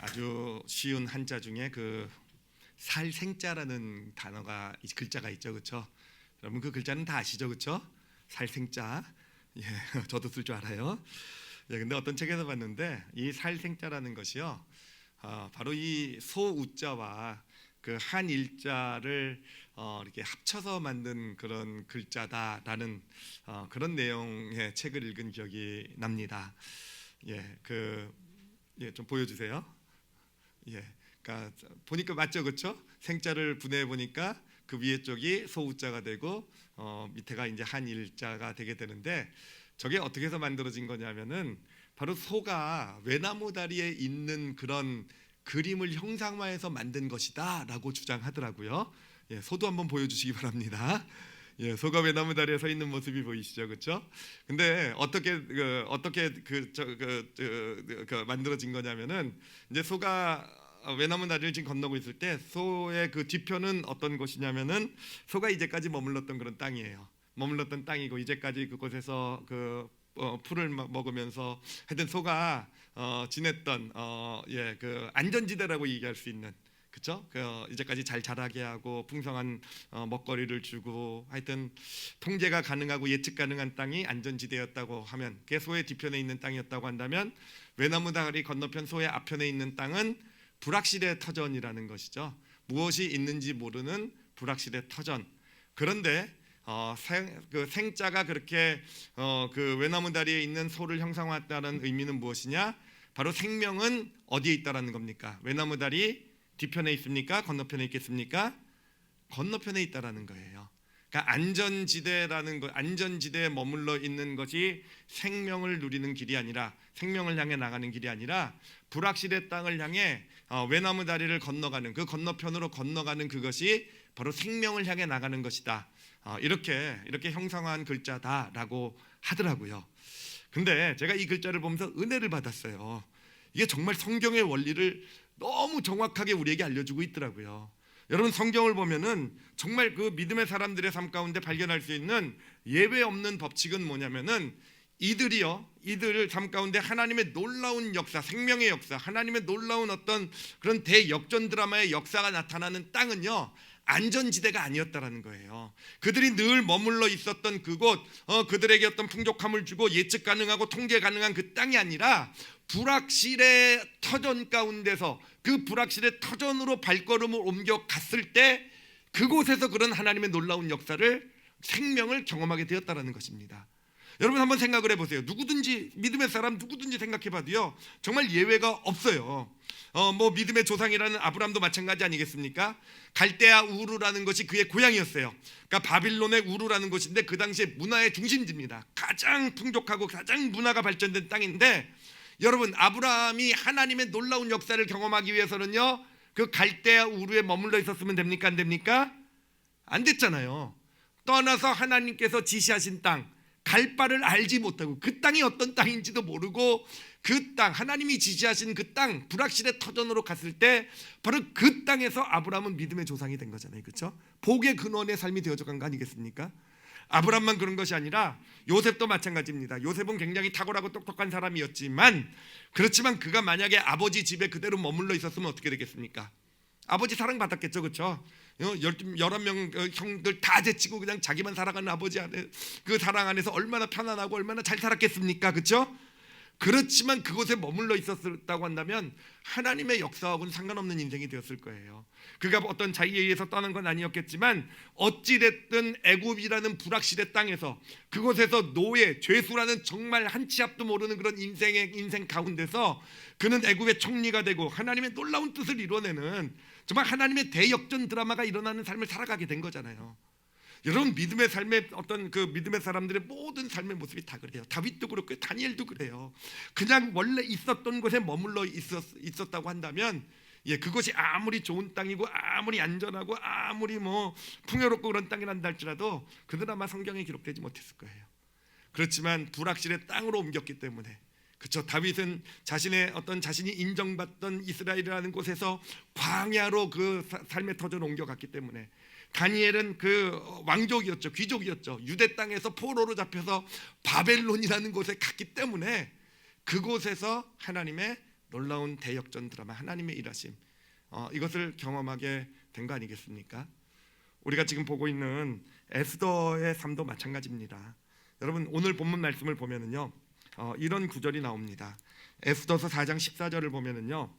아주 쉬운 한자 중에 그 살생자라는 단어가 글자가 있죠, 그렇죠? 여러분 그 글자는 다 아시죠, 그렇죠? 살생자, 예, 저도 쓸 줄 알아요. 예, 근데 어떤 책에서 봤는데 이 살생자라는 것이요, 바로 이 소우자와 그 한일자를 이렇게 합쳐서 만든 그런 글자다라는 그런 내용의 책을 읽은 기억이 납니다. 예, 좀 보여주세요. 예, 그러니까 보니까 맞죠, 그렇죠? 생자를 분해해 보니까 그 위에 쪽이 소우자가 되고 밑에가 이제 한일자가 되게 되는데, 저게 어떻게 해서 만들어진 거냐면은 바로 소가 외나무 다리에 있는 그런 그림을 형상화해서 만든 것이다라고 주장하더라고요. 예, 소도 한번 보여주시기 바랍니다. 예, 소가 외나무 다리에 서 있는 모습이 보이시죠, 그렇죠? 근데 어떻게 만들어진 거냐면은 이제 소가 외나무 다리를 지금 건너고 있을 때 소의 그 뒤편은 어떤 곳이냐면은 소가 이제까지 머물렀던 그런 땅이에요. 머물렀던 땅이고 이제까지 그곳에서 풀을 먹으면서 하여튼 소가 지냈던 그 안전지대라고 얘기할 수 있는, 그렇죠? 이제까지 잘 자라게 하고 풍성한 먹거리를 주고 하여튼 통제가 가능하고 예측 가능한 땅이 안전지대였다고 하면, 그게 소의 뒤편에 있는 땅이었다고 한다면, 외나무 다리 건너편 소의 앞편에 있는 땅은 불확실의 터전이라는 것이죠. 무엇이 있는지 모르는 불확실의 터전. 그런데 생자가 그렇게 그 외나무 다리에 있는 소를 형상화했다는 의미는 무엇이냐? 바로 생명은 어디에 있다라는 겁니까? 외나무 다리 뒤편에 있습니까? 건너편에 있겠습니까? 건너편에 있다라는 거예요. 그러니까 안전지대라는 것, 안전지대에 머물러 있는 것이 생명을 누리는 길이 아니라, 생명을 향해 나가는 길이 아니라 불확실의 땅을 향해 외나무 다리를 건너가는, 그 건너편으로 건너가는 그것이 바로 생명을 향해 나가는 것이다. 이렇게 형상화한 글자다라고 하더라고요. 근데 제가 이 글자를 보면서 은혜를 받았어요. 이게 정말 성경의 원리를 너무 정확하게 우리에게 알려주고 있더라고요. 여러분, 성경을 보면은 정말 그 믿음의 사람들의 삶 가운데 발견할 수 있는 예외 없는 법칙은 뭐냐면은, 이들 삶 가운데 하나님의 놀라운 역사, 생명의 역사, 하나님의 놀라운 어떤 그런 대역전 드라마의 역사가 나타나는 땅은요, 안전지대가 아니었다라는 거예요. 그들이 늘 머물러 있었던 그곳, 그들에게 어떤 풍족함을 주고 예측 가능하고 통제 가능한 그 땅이 아니라 불확실의 터전 가운데서, 그 불확실의 터전으로 발걸음을 옮겨 갔을 때 그곳에서 그런 하나님의 놀라운 역사를, 생명을 경험하게 되었다라는 것입니다. 여러분 한번 생각을 해보세요. 누구든지, 믿음의 사람 누구든지 생각해봐도요, 정말 예외가 없어요. 믿음의 조상이라는 아브라함도 마찬가지 아니겠습니까? 갈대아 우르라는 것이 그의 고향이었어요. 그러니까 바빌론의 우르라는 곳인데 그 당시에 문화의 중심지입니다. 가장 풍족하고 가장 문화가 발전된 땅인데, 여러분, 아브라함이 하나님의 놀라운 역사를 경험하기 위해서는요, 그 갈대아 우르에 머물러 있었으면 됩니까? 안 됩니까? 안 됐잖아요. 떠나서 하나님께서 지시하신 땅, 갈 바를 알지 못하고 그 땅이 어떤 땅인지도 모르고 그 땅, 하나님이 지시하신 그 땅, 불확실의 터전으로 갔을 때 바로 그 땅에서 아브라함은 믿음의 조상이 된 거잖아요, 그렇죠? 복의 근원의 삶이 되어져 간 거 아니겠습니까? 아브라함만 그런 것이 아니라 요셉도 마찬가지입니다. 요셉은 굉장히 탁월하고 똑똑한 사람이었지만, 그렇지만 그가 만약에 아버지 집에 그대로 머물러 있었으면 어떻게 되겠습니까? 아버지 사랑받았겠죠, 그렇죠? 11명 형들 다 제치고 그냥 자기만 살아가는 아버지 안에, 그 사랑 안에서 얼마나 편안하고 얼마나 잘 살았겠습니까, 그렇죠? 그렇지만 그곳에 머물러 있었다고 한다면 하나님의 역사하고는 상관없는 인생이 되었을 거예요. 그가 어떤 자의에 의해서 떠난 건 아니었겠지만, 어찌됐든 애굽이라는 불확실의 땅에서, 그곳에서 노예, 죄수라는 정말 한 치 앞도 모르는 그런 인생 가운데서 그는 애굽의 총리가 되고 하나님의 놀라운 뜻을 이뤄내는, 정말 하나님의 대역전 드라마가 일어나는 삶을 살아가게 된 거잖아요. 여러분, 믿음의 삶의 어떤 그 믿음의 사람들의 모든 삶의 모습이 다 그래요. 다윗도 그렇고 다니엘도 그래요. 그냥 원래 있었던 곳에 머물러 있었다고 한다면, 그것이 아무리 좋은 땅이고 아무리 안전하고 아무리 풍요롭고 그런 땅이란다 할지라도 그들 아마 성경에 기록되지 못했을 거예요. 그렇지만 불확실의 땅으로 옮겼기 때문에, 그렇죠? 다윗은 자신이 인정받던 이스라엘이라는 곳에서 광야로 그 삶의 터전을 옮겨갔기 때문에, 다니엘은 그 왕족이었죠, 귀족이었죠. 유대 땅에서 포로로 잡혀서 바벨론이라는 곳에 갔기 때문에 그곳에서 하나님의 놀라운 대역전 드라마 하나님의 일하심, 이것을 경험하게 된 거 아니겠습니까? 우리가 지금 보고 있는 에스더의 삶도 마찬가지입니다. 여러분 오늘 본문 말씀을 보면은요, 이런 구절이 나옵니다. 에스더서 4장 14절을 보면은요,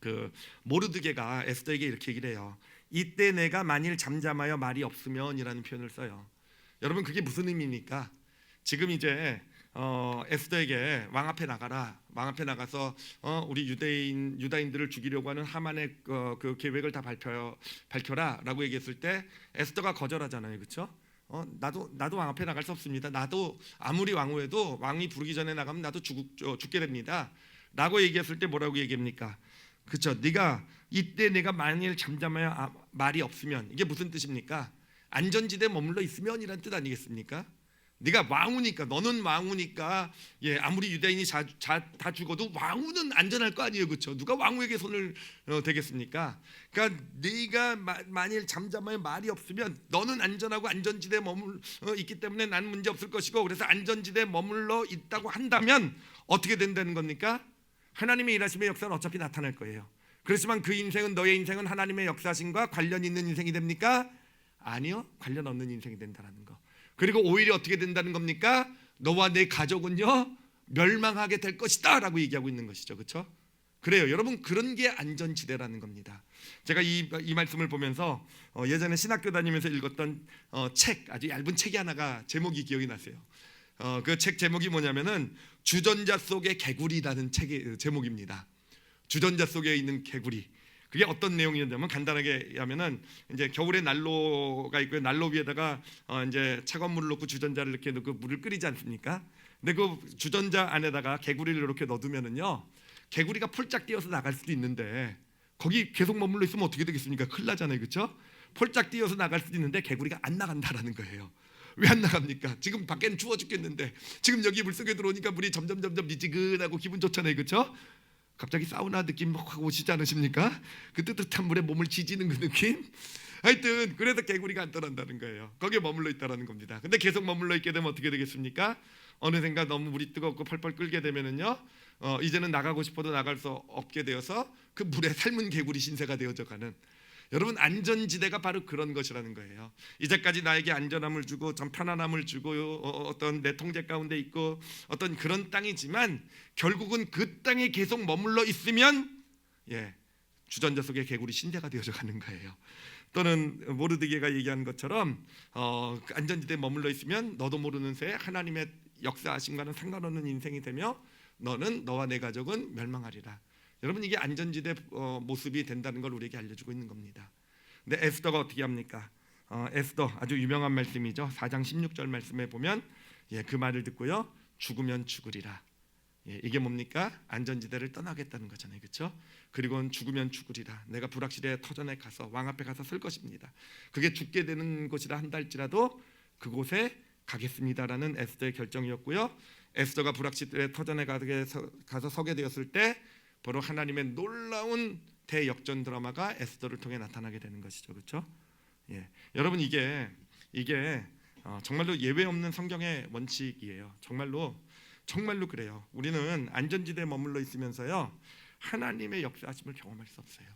그 모르드게가 에스더에게 이렇게 얘기를 해요. 이때 내가 만일 잠잠하여 말이 없으면이라는 표현을 써요. 여러분 그게 무슨 의미입니까? 지금 이제 에스더에게 왕 앞에 나가라, 왕 앞에 나가서 우리 유다인들을 죽이려고 하는 하만의 그 계획을 다 밝혀라라고 얘기했을 때 에스더가 거절하잖아요, 그렇죠? 나도 왕 앞에 나갈 수 없습니다. 나도 아무리 왕후해도 왕이 부르기 전에 나가면 나도 죽게 됩니다.라고 얘기했을 때 뭐라고 얘기합니까? 그렇죠? 네가 이때 내가 만일 잠잠하여 말이 없으면, 이게 무슨 뜻입니까? 안전지대에 머물러 있으면이란 뜻 아니겠습니까? 네가 왕후니까, 너는 왕후니까, 아무리 유대인이 다 죽어도 왕후는 안전할 거 아니에요, 그렇죠? 누가 왕후에게 손을 대겠습니까? 그러니까 네가 만일 잠잠하여 말이 없으면 너는 안전하고 안전지대에 머물러 있기 때문에 난 문제 없을 것이고, 그래서 안전지대에 머물러 있다고 한다면 어떻게 된다는 겁니까? 하나님의 일하심의 역사는 어차피 나타날 거예요. 그렇지만 그 인생은, 너의 인생은 하나님의 역사심과 관련 있는 인생이 됩니까? 아니요, 관련 없는 인생이 된다는 거. 그리고 오히려 어떻게 된다는 겁니까? 너와 내 가족은요 멸망하게 될 것이다 라고 얘기하고 있는 것이죠, 그렇죠? 그래요, 여러분, 그런 게 안전지대라는 겁니다. 제가 이 말씀을 보면서 예전에 신학교 다니면서 읽었던 책, 아주 얇은 책이 하나가 제목이 기억이 나세요. 그 책 제목이 뭐냐면은 주전자 속의 개구리라는 책의 제목입니다. 주전자 속에 있는 개구리. 그게 어떤 내용이었냐면, 간단하게 하면은 이제 겨울에 난로가 있고요. 난로 위에다가 이제 차가운 물을 넣고 주전자를 이렇게 넣고 물을 끓이지 않습니까? 근데 그 주전자 안에다가 개구리를 이렇게 넣어두면은요, 개구리가 폴짝 뛰어서 나갈 수도 있는데 거기 계속 머물러 있으면 어떻게 되겠습니까? 큰일 나잖아요, 그렇죠? 폴짝 뛰어서 나갈 수도 있는데 개구리가 안 나간다라는 거예요. 왜 안 나갑니까? 지금 밖에는 추워 죽겠는데 지금 여기 물속에 들어오니까 물이 점점 미지근하고 기분 좋잖아요, 그렇죠? 갑자기 사우나 느낌 확 오시지 않으십니까? 그 뜨뜻한 물에 몸을 지지는 그 느낌? 하여튼 그래서 개구리가 안 떠난다는 거예요. 거기에 머물러 있다라는 겁니다. 근데 계속 머물러 있게 되면 어떻게 되겠습니까? 어느샌가 너무 물이 뜨겁고 펄펄 끓게 되면은요, 이제는 나가고 싶어도 나갈 수 없게 되어서 그 물에 삶은 개구리 신세가 되어져 가는, 여러분 안전지대가 바로 그런 것이라는 거예요. 이제까지 나에게 안전함을 주고 좀 편안함을 주고 어떤 내 통제 가운데 있고 어떤 그런 땅이지만, 결국은 그 땅에 계속 머물러 있으면 주전자 속의 개구리 신세가 되어져 가는 거예요. 또는 모르드게가 얘기한 것처럼 안전지대에 머물러 있으면 너도 모르는 새에 하나님의 역사하심과는 상관없는 인생이 되며 너는, 너와 내 가족은 멸망하리라. 여러분, 이게 안전지대 모습이 된다는 걸 우리에게 알려주고 있는 겁니다. 근데 에스더가 어떻게 합니까? 에스더 아주 유명한 말씀이죠. 4장 16절 말씀에 보면 그 말을 듣고요, 죽으면 죽으리라. 이게 뭡니까? 안전지대를 떠나겠다는 거잖아요, 그렇죠? 그리고는 죽으면 죽으리라. 내가 불확실의 터전에 가서 왕 앞에 가서 설 것입니다. 그게 죽게 되는 곳이라 한달지라도 그곳에 가겠습니다라는 에스더의 결정이었고요. 에스더가 불확실의 터전에 가서 서게 되었을 때 바로 하나님의 놀라운 대역전 드라마가 에스더를 통해 나타나게 되는 것이죠, 그렇죠? 여러분, 이게 정말로 예외 없는 성경의 원칙이에요. 정말로 그래요. 우리는 안전지대에 머물러 있으면서요, 하나님의 역사하심을 경험할 수 없어요.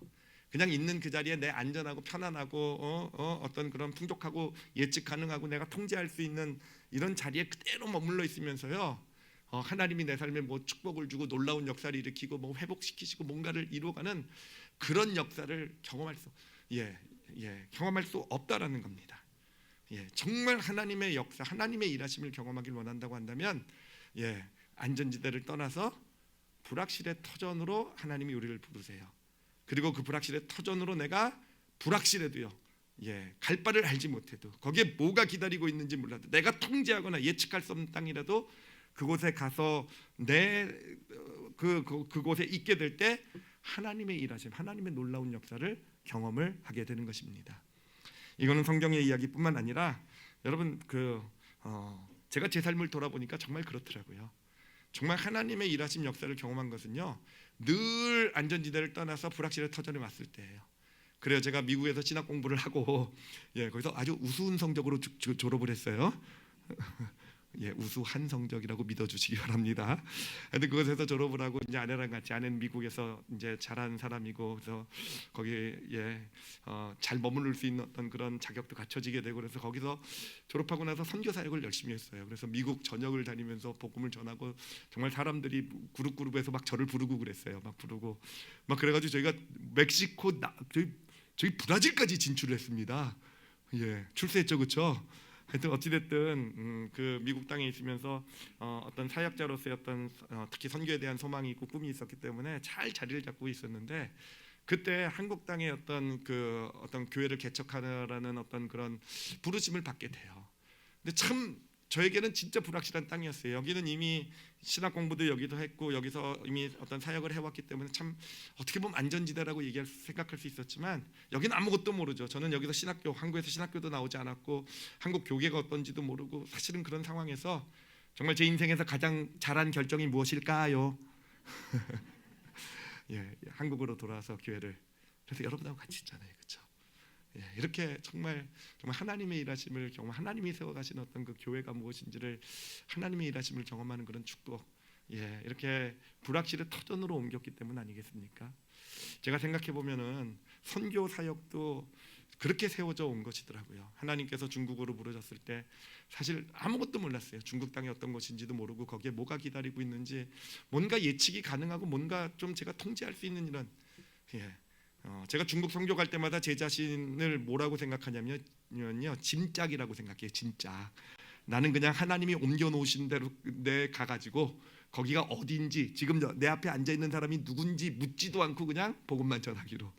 그냥 있는 그 자리에 내 안전하고 편안하고 어떤 그런 풍족하고 예측 가능하고 내가 통제할 수 있는 이런 자리에 그대로 머물러 있으면서요, 하나님이 내 삶에 뭐 축복을 주고 놀라운 역사를 일으키고 뭐 회복시키시고 뭔가를 이루어가는 그런 역사를 경험할 수 없다라는 겁니다. 정말 하나님의 역사, 하나님의 일하심을 경험하길 원한다고 한다면 안전지대를 떠나서 불확실의 터전으로 하나님이 우리를 부르세요. 그리고 그 불확실의 터전으로 내가 불확실해도요, 갈 바를 알지 못해도, 거기에 뭐가 기다리고 있는지 몰라도, 내가 통제하거나 예측할 수 없는 땅이라도 그곳에 가서 그곳에 있게 될 때 하나님의 일하심, 하나님의 놀라운 역사를 경험을 하게 되는 것입니다. 이거는 성경의 이야기뿐만 아니라 여러분, 제가 제 삶을 돌아보니까 정말 그렇더라고요. 정말 하나님의 일하심 역사를 경험한 것은요, 늘 안전지대를 떠나서 불확실의 터전에 왔을 때예요. 그래요, 제가 미국에서 신학 공부를 하고 거기서 아주 우스운 성적으로 졸업을 했어요. 우수한 성적이라고 믿어주시기 바랍니다. 하여튼 그곳에서 졸업을 하고 이제 아내랑 같이, 아내는 미국에서 이제 자란 사람이고, 그래서 거기에 잘 머무를 수 있는 어떤 그런 자격도 갖춰지게 되고, 그래서 거기서 졸업하고 나서 선교 사역을 열심히 했어요. 그래서 미국 전역을 다니면서 복음을 전하고, 정말 사람들이 그룹에서 막 저를 부르고 그랬어요. 막 부르고 막 그래가지고 저희가 멕시코 저희 브라질까지 진출을 했습니다. 출세했죠, 그렇죠? 하여튼 어찌됐든 그 미국 땅에 있으면서 어떤 사역자로서의 어떤 특히 선교에 대한 소망이 있고 꿈이 있었기 때문에 잘 자리를 잡고 있었는데, 그때 한국 땅에 어떤 교회를 개척하라는 어떤 그런 부르심을 받게 돼요. 근데 참 저에게는 진짜 불확실한 땅이었어요. 여기는 이미 신학 공부도 여기도 했고, 여기서 이미 어떤 사역을 해왔기 때문에 참 어떻게 보면 안전지대라고 생각할 수 있었지만, 여기는 아무것도 모르죠. 저는 여기서 한국에서 신학교도 나오지 않았고, 한국 교계가 어떤지도 모르고, 사실은 그런 상황에서 정말 제 인생에서 가장 잘한 결정이 무엇일까요? 한국으로 돌아와서 교회를, 그래서 여러분하고 같이 있잖아요, 그렇죠? 이렇게 정말 하나님의 일하심을 하나님이 세워가신 어떤 그 교회가 무엇인지를, 하나님의 일하심을 경험하는 그런 축복, 이렇게 불확실의 터전으로 옮겼기 때문 아니겠습니까? 제가 생각해 보면은 선교 사역도 그렇게 세워져 온 것이더라고요. 하나님께서 중국으로 부르셨을 때 사실 아무것도 몰랐어요. 중국 땅이 어떤 곳인지도 모르고, 거기에 뭐가 기다리고 있는지 뭔가 예측이 가능하고, 뭔가 좀 제가 통제할 수 있는 이런 제가 중국 선교 갈 때마다 제 자신을 뭐라고 생각하냐면요, 짐짝이라고 생각해요. 짐짝. 나는 그냥 하나님이 옮겨 놓으신 대로 내 가가지고 거기가 어딘지, 지금 내 앞에 앉아 있는 사람이 누군지 묻지도 않고 그냥 복음만 전하기로.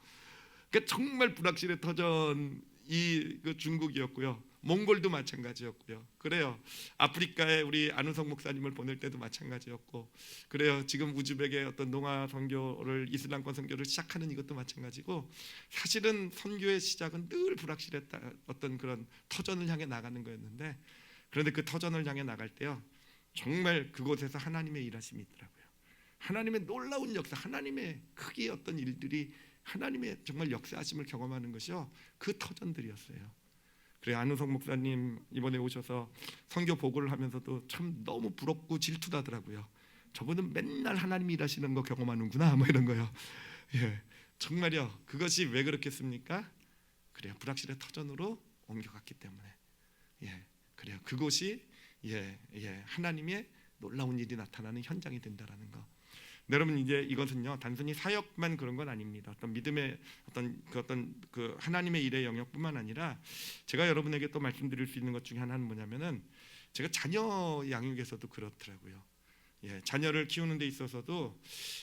그러니까 정말 불확실의 터전이 그 중국이었고요. 몽골도 마찬가지였고요. 그래요. 아프리카에 우리 안우성 목사님을 보낼 때도 마찬가지였고, 그래요. 지금 우즈벡의 어떤 농아 선교를, 이슬람권 선교를 시작하는 이것도 마찬가지고, 사실은 선교의 시작은 늘 불확실했다, 어떤 그런 터전을 향해 나가는 거였는데, 그런데 그 터전을 향해 나갈 때요, 정말 그곳에서 하나님의 일하심이 있더라고요. 하나님의 놀라운 역사, 하나님의 크기의 어떤 일들이, 하나님의 정말 역사하심을 경험하는 것이요, 그 터전들이었어요. 그래, 안우성 목사님 이번에 오셔서 선교 보고를 하면서도 참 너무 부럽고 질투나더라고요. 저분은 맨날 하나님이 일하시는 거 경험하는구나, 뭐 이런 거요. 정말요. 그것이 왜 그렇겠습니까? 그래요, 불확실의 터전으로 옮겨갔기 때문에. 그래요. 그곳이 하나님의 놀라운 일이 나타나는 현장이 된다라는 거. 여러분, 이제 이것은요, 단순히 사역만 그런 건 아닙니다. 어떤 믿음의 어떤 하나님의 일의 영역뿐만 아니라, 제가 여러분에게 또 말씀드릴 수 있는 것 중에 하나는 뭐냐면은, 제가 자녀 양육에서도 그렇더라고요. 자녀를 키우는 데 있어서도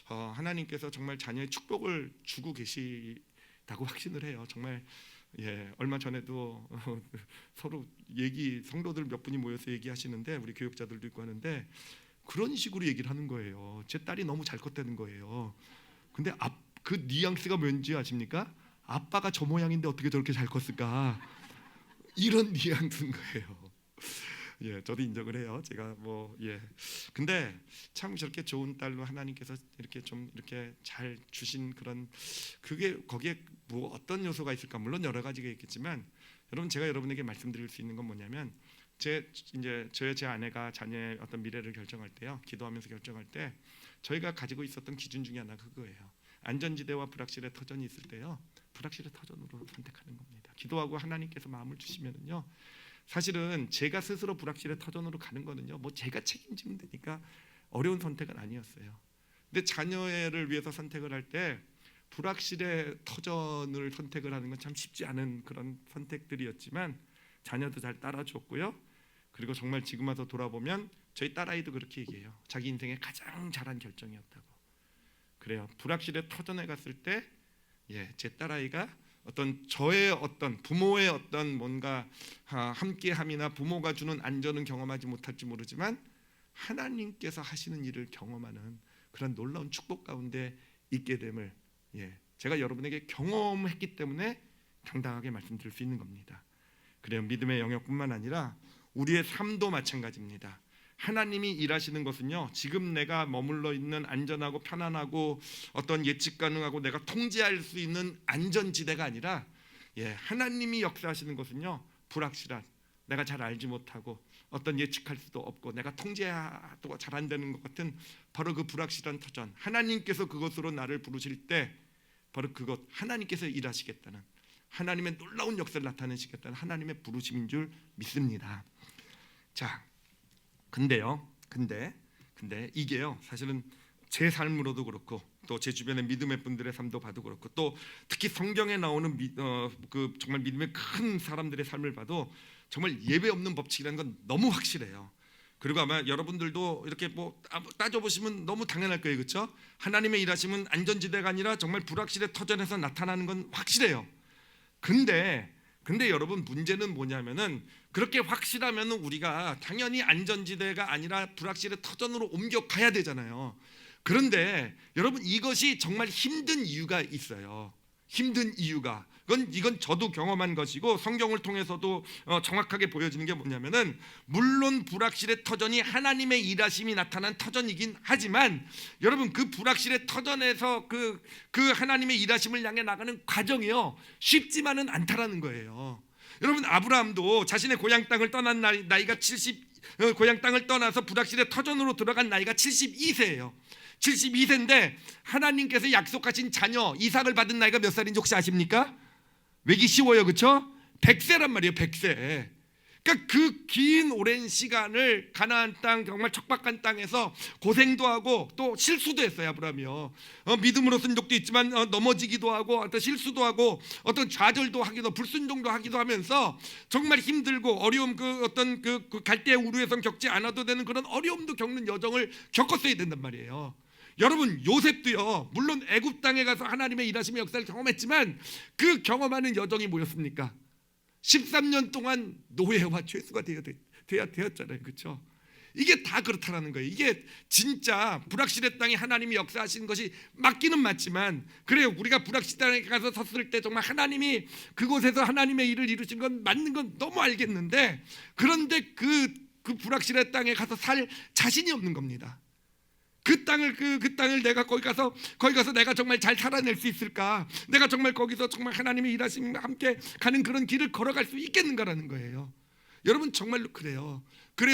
하나님께서 정말 자녀의 축복을 주고 계시다고 확신을 해요. 정말 얼마 전에도 서로 성도들 몇 분이 모여서 얘기하시는데, 우리 교육자들도 있고 하는데, 그런 식으로 얘기를 하는 거예요. 제 딸이 너무 잘 컸다는 거예요. 근데 그 뉘앙스가 뭔지 아십니까? 아빠가 저 모양인데 어떻게 저렇게 잘 컸을까? 이런 뉘앙스인 거예요. 저도 인정을 해요. 제가 근데 참 저렇게 좋은 딸로 하나님께서 이렇게 좀 이렇게 잘 주신 그런, 그게 거기에 뭐 어떤 요소가 있을까? 물론 여러 가지가 있겠지만, 여러분, 제가 여러분에게 말씀드릴 수 있는 건 뭐냐면, 제 아내가 자녀의 어떤 미래를 결정할 때요, 기도하면서 결정할 때 저희가 가지고 있었던 기준 중에 하나가 그거예요. 안전지대와 불확실의 터전이 있을 때요, 불확실의 터전으로 선택하는 겁니다. 기도하고 하나님께서 마음을 주시면은요, 사실은 제가 스스로 불확실의 터전으로 가는 거는요, 뭐 제가 책임지면 되니까 어려운 선택은 아니었어요. 근데 자녀를 위해서 선택을 할 때 불확실의 터전을 선택을 하는 건 참 쉽지 않은 그런 선택들이었지만, 자녀도 잘 따라줬고요. 그리고 정말 지금 와서 돌아보면 저희 딸아이도 그렇게 얘기해요. 자기 인생의 가장 잘한 결정이었다고. 그래요. 불확실의 터전에 갔을 때, 제 딸아이가 저의 어떤 부모의 어떤 뭔가 함께함이나 부모가 주는 안전은 경험하지 못할지 모르지만, 하나님께서 하시는 일을 경험하는 그런 놀라운 축복 가운데 있게 됨을 제가 여러분에게 경험했기 때문에 당당하게 말씀드릴 수 있는 겁니다. 그래요. 믿음의 영역뿐만 아니라 우리의 삶도 마찬가지입니다. 하나님이 일하시는 것은요, 지금 내가 머물러 있는 안전하고 편안하고 어떤 예측 가능하고 내가 통제할 수 있는 안전지대가 아니라, 하나님이 역사하시는 것은요, 불확실한, 내가 잘 알지 못하고 어떤 예측할 수도 없고 내가 통제도 잘 안 되는 것 같은 바로 그 불확실한 터전, 하나님께서 그것으로 나를 부르실 때 바로 그것, 하나님께서 일하시겠다는, 하나님의 놀라운 역사를 나타내시겠다는 하나님의 부르심인 줄 믿습니다. 자, 근데 이게요, 사실은 제 삶으로도 그렇고 또 제 주변의 믿음의 분들의 삶도 봐도 그렇고 또 특히 성경에 나오는 그 정말 믿음의 큰 사람들의 삶을 봐도 정말 예배 없는 법칙이라는 건 너무 확실해요. 그리고 아마 여러분들도 이렇게 뭐 따져보시면 너무 당연할 거예요, 그렇죠? 하나님의 일하심은 안전지대가 아니라 정말 불확실의 터전에서 나타나는 건 확실해요. 근데 여러분, 문제는 뭐냐면은 그렇게 확실하면 우리가 당연히 안전지대가 아니라 불확실의 터전으로 옮겨가야 되잖아요. 그런데 여러분, 이것이 정말 힘든 이유가 있어요. 힘든 이유가 이건 저도 경험한 것이고 성경을 통해서도 정확하게 보여지는 게 뭐냐면은, 물론 불확실의 터전이 하나님의 일하심이 나타난 터전이긴 하지만 여러분, 그 불확실의 터전에서 그 하나님의 일하심을 향해 나가는 과정이요, 쉽지만은 않다라는 거예요. 여러분, 아브라함도 자신의 고향 땅을 떠난 나이가 고향 땅을 떠나서 불확실의 터전으로 들어간 나이가 72세예요. 72세인데 하나님께서 약속하신 자녀 이삭을 받은 나이가 몇 살인지 혹시 아십니까? 외기 쉬워요, 그렇죠? 100세란 말이에요. 100세. 그러니까 그 긴 오랜 시간을 가나안 땅, 정말 척박한 땅에서 고생도 하고 또 실수도 했어요, 아브라함이요. 믿음으로 쓴 적도 있지만 넘어지기도 하고 어떤 실수도 하고 어떤 좌절도 하기도, 불순종도 하기도 하면서 정말 힘들고 어려움, 어떤 갈대의 우루에선 겪지 않아도 되는 그런 어려움도 겪는 여정을 겪었어야 된단 말이에요. 여러분, 요셉도요, 물론 애굽 땅에 가서 하나님의 일하심의 역사를 경험했지만 그 경험하는 여정이 뭐였습니까? 13년 동안 노예와 죄수가 되었잖아요, 그렇죠? 이게 다 그렇다라는 거예요. 이게 진짜 불확실의 땅에 하나님이 역사하시는 것이 맞기는 맞지만, 그래요, 우리가 불확실의 땅에 가서 섰을 때 정말 하나님이 그곳에서 하나님의 일을 이루신 건 맞는 건 너무 알겠는데, 그런데 그 불확실의 땅에 가서 살 자신이 없는 겁니다. 그 땅을 내가 거기 가서 내가 정말 잘 살아낼 수 있을까? 내가 정말 거기서 정말 하나님의 일하심과 함께 가는 그런 길을 걸어갈 수 있겠는가라는 거예요. 여러분, 정말로 그래요.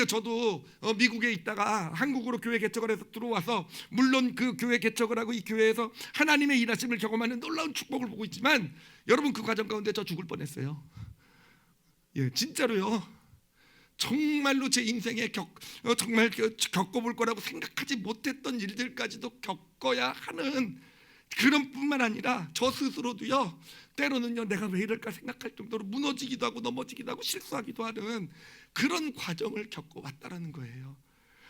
저도 미국에 있다가 한국으로 교회 개척을 해서 들어와서, 물론 그 교회 개척을 하고 이 교회에서 하나님의 일하심을 경험하는 놀라운 축복을 보고 있지만, 여러분, 그 과정 가운데 저 죽을 뻔했어요. 예, 진짜로요. 정말로 제 인생에 정말 겪어볼 거라고 생각하지 못했던 일들까지도 겪어야 하는, 그런 뿐만 아니라 저 스스로도요, 때로는요, 내가 왜 이럴까 생각할 정도로 무너지기도 하고 넘어지기도 하고 실수하기도 하는 그런 과정을 겪어왔다라는 거예요.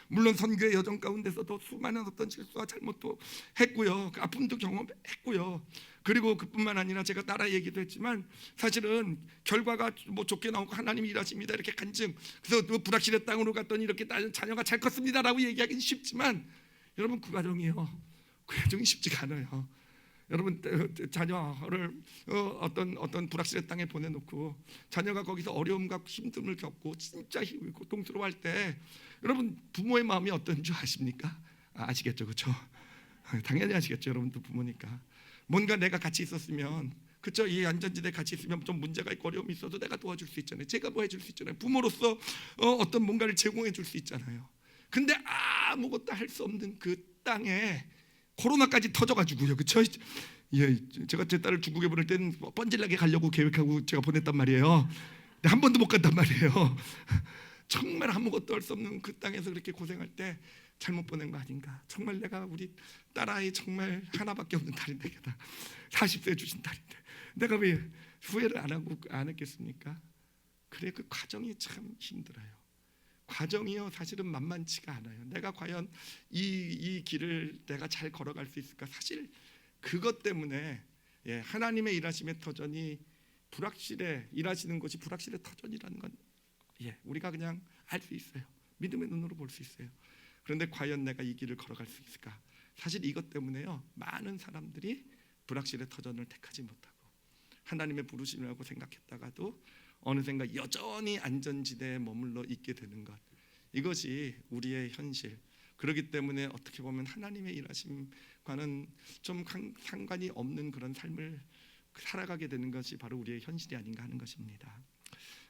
물론 선교의 여정 가운데서도 수많은 어떤 실수와 잘못도 했고요, 아픔도 경험했고요. 그리고 그뿐만 아니라 제가 따라 얘기도 했지만 사실은 결과가 뭐 좋게 나오고 하나님이 일하십니다 이렇게 간증, 그래서 불확실의 땅으로 갔더니 이렇게 자녀가 잘 컸습니다라고 얘기하기는 쉽지만, 여러분, 그 과정이 쉽지가 않아요. 여러분, 자녀를 어떤 불확실의 땅에 보내놓고 자녀가 거기서 어려움과 힘듦을 겪고 진짜 고통스러워할 때, 여러분, 부모의 마음이 어떤 줄 아십니까? 아시겠죠, 그렇죠? 당연히 아시겠죠, 여러분도 부모니까. 뭔가 내가 같이 있었으면, 그렇죠? 이 안전지대에 같이 있으면 좀 문제가 있고 어려움이 있어도 내가 도와줄 수 있잖아요. 제가 뭐 해줄 수 있잖아요. 부모로서 어떤 뭔가를 제공해 줄 수 있잖아요. 근데 아무것도 할 수 없는 그 땅에 코로나까지 터져가지고요, 그렇죠? 예, 제가 제 딸을 중국에 보낼 때는 뻔질나게 가려고 계획하고 제가 보냈단 말이에요. 근데 한 번도 못 간단 말이에요. 정말 아무것도 할 수 없는 그 땅에서 그렇게 고생할 때 잘못 보낸 거 아닌가? 정말 내가 우리 딸아이 정말 하나밖에 없는 딸인데, 게다가 40세 주신 딸인데 내가 왜 후회를 안 했겠습니까? 그래, 그 과정이 참 힘들어요. 과정이요, 사실은 만만치가 않아요. 내가 과연 이 길을 내가 잘 걸어갈 수 있을까? 사실 그것 때문에, 예, 하나님의 일하심의 터전이 불확실해, 일하시는 것이 불확실의 터전이라는 건, 예, 우리가 그냥 알 수 있어요. 믿음의 눈으로 볼 수 있어요. 그런데 과연 내가 이 길을 걸어갈 수 있을까? 사실 이것 때문에요, 많은 사람들이 불확실의 터전을 택하지 못하고 하나님의 부르심이라고 생각했다가도 어느샌가 여전히 안전지대에 머물러 있게 되는 것, 이것이 우리의 현실. 그렇기 때문에 어떻게 보면 하나님의 일하심과는 좀 상관이 없는 그런 삶을 살아가게 되는 것이 바로 우리의 현실이 아닌가 하는 것입니다.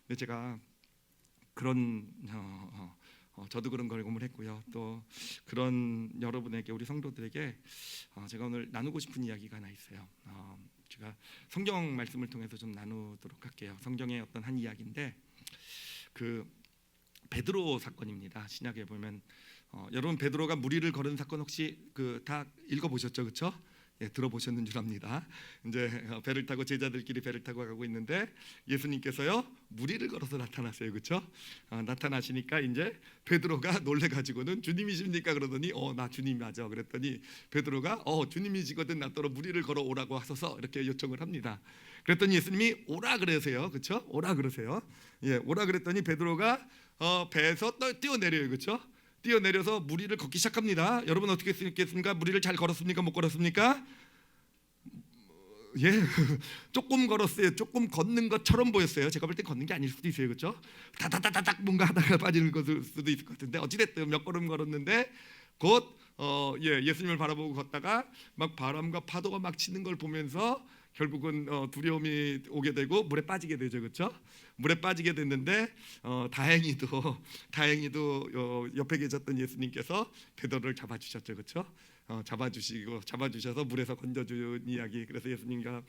근데 제가 그런 저도 그런 경험을 했고요. 또 그런 여러분에게, 우리 성도들에게 제가 오늘 나누고 싶은 이야기가 하나 있어요. 제가 성경 말씀을 통해서 좀 나누도록 할게요. 성경의 어떤 한 이야기인데 그 베드로 사건입니다. 신약에 보면 여러분 베드로가 무리를 걸은 사건 혹시 다 읽어보셨죠, 그렇죠? 예, 들어보셨는 줄 압니다. 이제 배를 타고 제자들끼리 배를 타고 가고 있는데 예수님께서요 무리를 걸어서 나타났어요, 그렇죠? 나타나시니까 이제 베드로가 놀래가지고는 주님이십니까? 그러더니 나 주님 맞아. 그랬더니 베드로가 주님이시거든 나 따라 무리를 걸어 오라고 하소서 이렇게 요청을 합니다. 그랬더니 예수님이 오라 그러세요, 그렇죠? 오라 그러세요. 예, 오라 그랬더니 베드로가 배에서 뛰어내려요, 그렇죠? 뛰어내려서 무리를 걷기 시작합니다. 여러분 어떻게 생각했습니까? 무리를 잘 걸었습니까? 못 걸었습니까? 예, 조금 걸었어요. 조금 걷는 것처럼 보였어요. 제가 볼 때 걷는 게 아닐 수도 있어요, 그렇죠? 다다다다닥 뭔가 하다가 빠지는 것일 수도 있을 것 같은데 어찌됐든 몇 걸음 걸었는데 곧 예수님을 바라보고 걷다가 막 바람과 파도가 막 치는 걸 보면서 결국은 두려움이 오게 되고 물에 빠지게 되죠, 그렇죠? 물에 빠지게 됐는데 다행히도 옆에 계셨던 예수님께서 베드로를 잡아주셨죠, 그렇죠? 잡아주셔서 물에서 건져준 이야기. 그래서 예수님과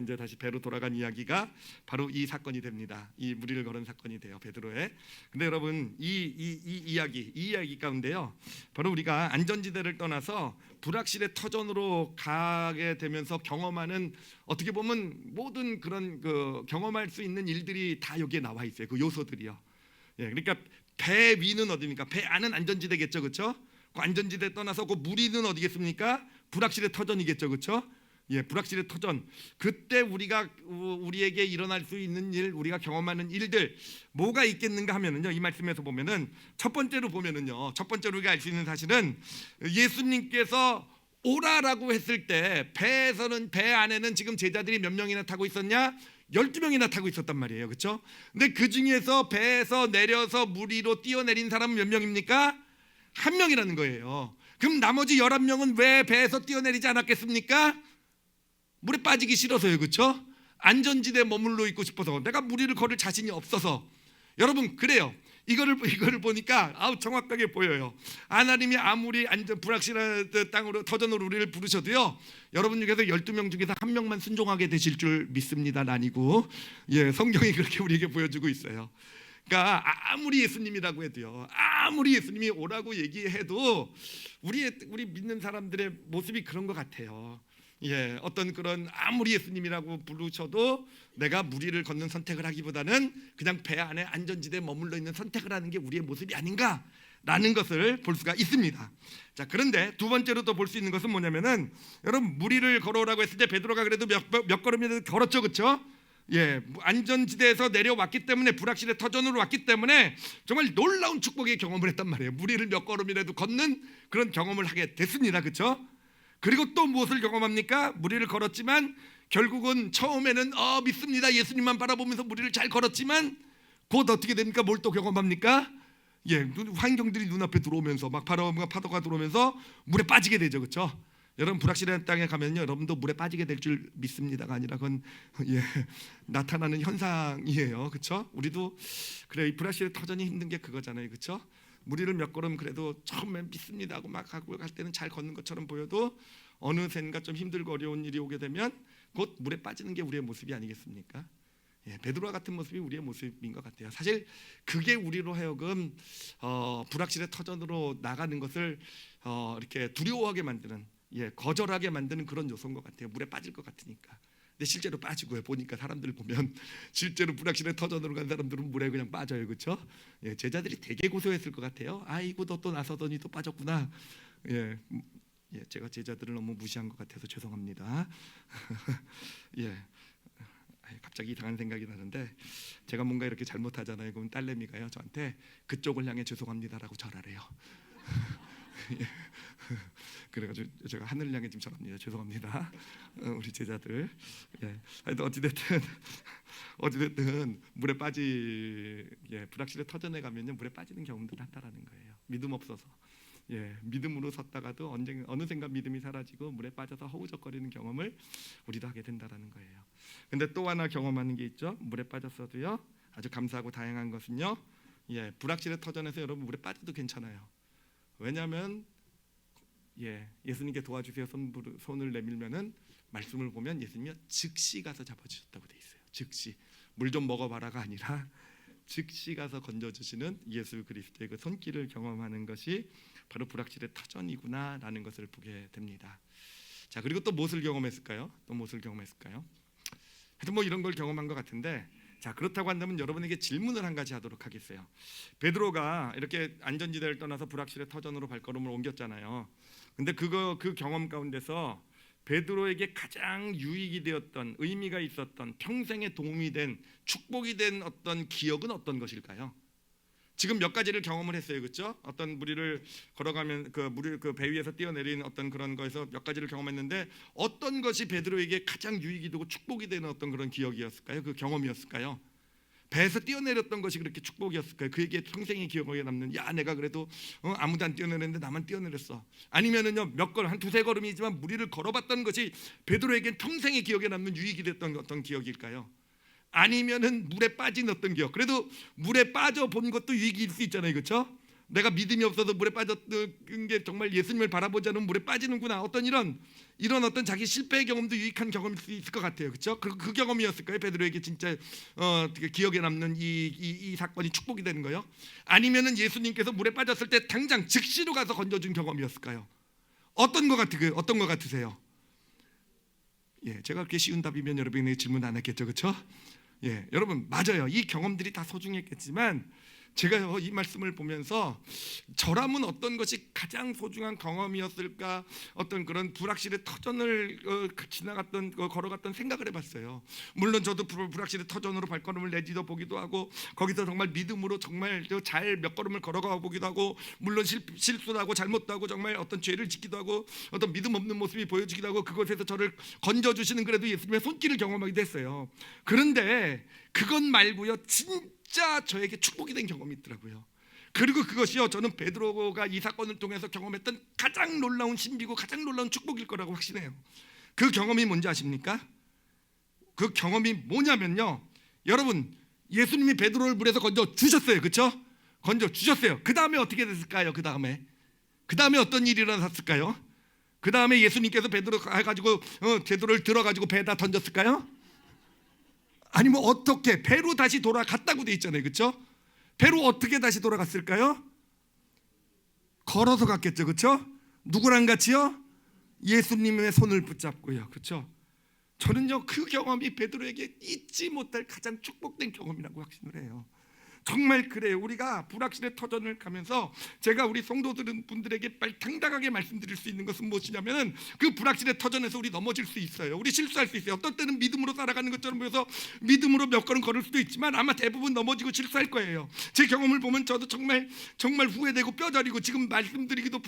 이제 다시 배로 돌아간 이야기가 바로 이 사건이 됩니다. 이 무리를 걸은 사건이 돼요, 베드로의. 근데 여러분 이 이야기 가운데요, 바로 우리가 안전지대를 떠나서 불확실의 터전으로 가게 되면서 경험하는, 어떻게 보면 모든 그런 경험할 수 있는 일들이 다 여기에 나와 있어요. 그 요소들이요. 예, 그러니까 배 위는 어디입니까? 배 안은 안전지대겠죠, 그렇죠? 그 안전지대 떠나서 그 무리는 어디겠습니까? 불확실의 터전이겠죠, 그렇죠? 예, 불확실의 터전. 그때 우리에게 일어날 수 있는 일, 우리가 경험하는 일들 뭐가 있겠는가 하면은요, 이 말씀에서 보면은 첫 번째로 우리가 알 수 있는 사실은 예수님께서 오라라고 했을 때 배 안에는 지금 제자들이 몇 명이나 타고 있었냐? 12명이나 타고 있었단 말이에요, 그렇죠? 근데 그 중에서 배에서 내려서 무리로 뛰어내린 사람은 몇 명입니까? 한 명이라는 거예요. 그럼 나머지 11명은 왜 배에서 뛰어내리지 않았겠습니까? 물에 빠지기 싫어서요, 그렇죠? 안전지대에 머물러 있고 싶어서, 내가 무리를 걸을 자신이 없어서. 여러분 그래요. 이거를 보니까 정확하게 보여요. 하나님이 아무리 불확실한 땅으로 터전으로 우리를 부르셔도요, 여러분 중에서 12명 중에서 한 명만 순종하게 되실 줄 믿습니다. 아니고, 예, 성경이 그렇게 우리에게 보여주고 있어요. 그러니까 아무리 예수님이라고 해도요, 아무리 예수님이 오라고 얘기해도 우리 믿는 사람들의 모습이 그런 것 같아요. 예, 어떤 그런 아무리 예수님이라고 부르셔도 내가 무리를 걷는 선택을 하기보다는 그냥 배 안에 안전지대에 머물러 있는 선택을 하는 게 우리의 모습이 아닌가라는 것을 볼 수가 있습니다. 자, 그런데 두 번째로 또 볼 수 있는 것은 뭐냐면은, 여러분 무리를 걸어오라고 했을 때 베드로가 그래도 몇 걸음이라도 걸었죠, 그렇죠? 예, 안전지대에서 내려왔기 때문에, 불확실의 터전으로 왔기 때문에 정말 놀라운 축복의 경험을 했단 말이에요. 무리를 몇 걸음이라도 걷는 그런 경험을 하게 됐습니다, 그렇죠? 그리고 또 무엇을 경험합니까? 무리를 걸었지만 결국은 처음에는 믿습니다, 예수님만 바라보면서 무리를 잘 걸었지만 곧 어떻게 됩니까? 뭘 또 경험합니까? 예, 환경들이 눈앞에 들어오면서 막 바람과 파도가 들어오면서 물에 빠지게 되죠, 그렇죠? 여러분 불확실한 땅에 가면요, 여러분도 물에 빠지게 될 줄 믿습니다가 아니라 그건 나타나는 현상이에요, 그렇죠? 우리도 그래, 이 불확실의 터전이 힘든 게 그거잖아요, 그렇죠? 무리를 몇 걸음 그래도 처음엔 믿습니다 하고 막 하고 갈 때는 잘 걷는 것처럼 보여도 어느샌가 좀 힘들고 어려운 일이 오게 되면 곧 물에 빠지는 게 우리의 모습이 아니겠습니까? 예, 베드로와 같은 모습이 우리의 모습인 것 같아요. 사실 그게 우리로 하여금 불확실의 터전으로 나가는 것을 이렇게 두려워하게 만드는, 거절하게 만드는 그런 요소인 것 같아요. 물에 빠질 것 같으니까. 근데 실제로 빠지고요. 보니까 사람들 보면 실제로 불확실의 터전으로 간 사람들은 물에 그냥 빠져요, 그렇죠? 예, 제자들이 되게 고소했을 것 같아요. 아이고 너 또 나서더니 또 빠졌구나. 예, 제가 제자들을 너무 무시한 것 같아서 죄송합니다. 예, 갑자기 이상한 생각이 나는데, 제가 뭔가 이렇게 잘못하잖아요. 그럼 딸내미가요 저한테 그쪽을 향해 죄송합니다라고 절하래요. 예. 그래가지고 제가 하늘을 향해 지금 절합니다. 죄송합니다, 우리 제자들. 예. 어찌됐든 물에 불확실의 터전에 가면요, 물에 빠지는 경험들을 한다라는 거예요. 믿음 없어서. 예, 믿음으로 섰다가도 어느샌가 믿음이 사라지고 물에 빠져서 허우적거리는 경험을 우리도 하게 된다라는 거예요. 근데 또 하나 경험하는 게 있죠. 물에 빠졌어도요, 아주 감사하고 다행한 것은요, 불확실의 터전에서 여러분 물에 빠져도 괜찮아요. 왜냐하면 예수님께 도와주세요 손을 내밀면은 말씀을 보면 예수님이 즉시 가서 잡아주셨다고 돼 있어요. 즉시 물 좀 먹어봐라가 아니라 즉시 가서 건져주시는 예수 그리스도의 그 손길을 경험하는 것이 바로 불확실의 터전이구나라는 것을 보게 됩니다. 자, 그리고 또 무엇을 경험했을까요? 하여튼 뭐 이런 걸 경험한 것 같은데, 자, 그렇다고 한다면 여러분에게 질문을 한 가지 하도록 하겠어요. 베드로가 이렇게 안전지대를 떠나서 불확실의 터전으로 발걸음을 옮겼잖아요. 근데 그 경험 가운데서 베드로에게 가장 유익이 되었던, 의미가 있었던, 평생에 도움이 된, 축복이 된 어떤 기억은 어떤 것일까요? 지금 몇 가지를 경험을 했어요, 그렇죠? 어떤 무리를 걸어가면 그 배 위에서 뛰어내린 어떤 그런 거에서 몇 가지를 경험했는데, 어떤 것이 베드로에게 가장 유익이 되고 축복이 되는 어떤 그런 기억이었을까요? 그 경험이었을까요? 배에서 뛰어내렸던 것이 그렇게 축복이었을까요? 그에게 평생의 기억에 남는, 야, 내가 그래도 아무도 안 뛰어내렸는데 나만 뛰어내렸어. 아니면은요, 한 두세 걸음이지만 무리를 걸어봤던 것이 베드로에겐 평생의 기억에 남는 유익이 됐던 어떤 기억일까요? 아니면은 물에 빠진 어떤 기억. 그래도 물에 빠져 본 것도 유익일 수 있잖아요, 그렇죠? 내가 믿음이 없어서 물에 빠졌던 게 정말 예수님을 바라보지 않으면 물에 빠지는구나. 어떤 이런 어떤 자기 실패의 경험도 유익한 경험일 수 있을 것 같아요, 그렇죠? 그 경험이었을까요? 베드로에게 진짜 기억에 남는 이 사건이 축복이 되는 거요? 아니면은 예수님께서 물에 빠졌을 때 당장 즉시로 가서 건져준 경험이었을까요? 어떤 것 같으세요? 제가 그렇게 쉬운 답이면 여러분이 질문 안 했겠죠, 그렇죠? 여러분 맞아요. 이 경험들이 다 소중했겠지만 제가 이 말씀을 보면서 저라면 어떤 것이 가장 소중한 경험이었을까, 어떤 그런 불확실의 터전을 걸어갔던 생각을 해봤어요. 물론 저도 불확실의 터전으로 발걸음을 내디뎌 보기도 하고, 거기서 정말 믿음으로 정말 잘 몇 걸음을 걸어가 보기도 하고, 물론 실수도 하고 잘못도 하고 정말 어떤 죄를 짓기도 하고 어떤 믿음 없는 모습이 보여지기도 하고, 그것에서 저를 건져주시는 그래도 예수님의 손길을 경험하기도 했어요. 그런데 그것 말고요, 진짜 저에게 축복이 된 경험이 있더라고요. 그리고 그것이요, 저는 베드로가 이 사건을 통해서 경험했던 가장 놀라운 신비고 가장 놀라운 축복일 거라고 확신해요. 그 경험이 뭔지 아십니까? 그 경험이 뭐냐면요, 여러분, 예수님이 베드로를 물에서 건져 주셨어요, 그렇죠? 건져 주셨어요. 그 다음에 어떻게 됐을까요? 그 다음에 어떤 일이 일어났을까요? 그 다음에 예수님께서 베드로 해가지고 베드로를 들어가지고 배에다 던졌을까요? 아니면 어떻게 배로 다시 돌아갔다고 돼 있잖아요, 그렇죠? 배로 어떻게 다시 돌아갔을까요? 걸어서 갔겠죠, 그렇죠? 누구랑 같이요? 예수님의 손을 붙잡고요, 그렇죠? 저는요, 그 경험이 베드로에게 잊지 못할 가장 축복된 경험이라고 확신을 해요. 정말 그래요. 우리가 불확실의 터전을 가면서 제가 우리 성도분들에게 당당하게 말씀드릴 수 있는 것은 무엇이냐면, 그 불확실의 터전에서 우리 넘어질 수 있어요. 우리 실수할 수 있어요. 어떤 때는 믿음으로 살아가는 것처럼 보여서 믿음으로 몇 걸음 걸을 수도 있지만 아마 대부분 넘어지고 실수할 거예요. 제 경험을 보면 저도 정말 후회되고 뼈저리고 지금 말씀드리기도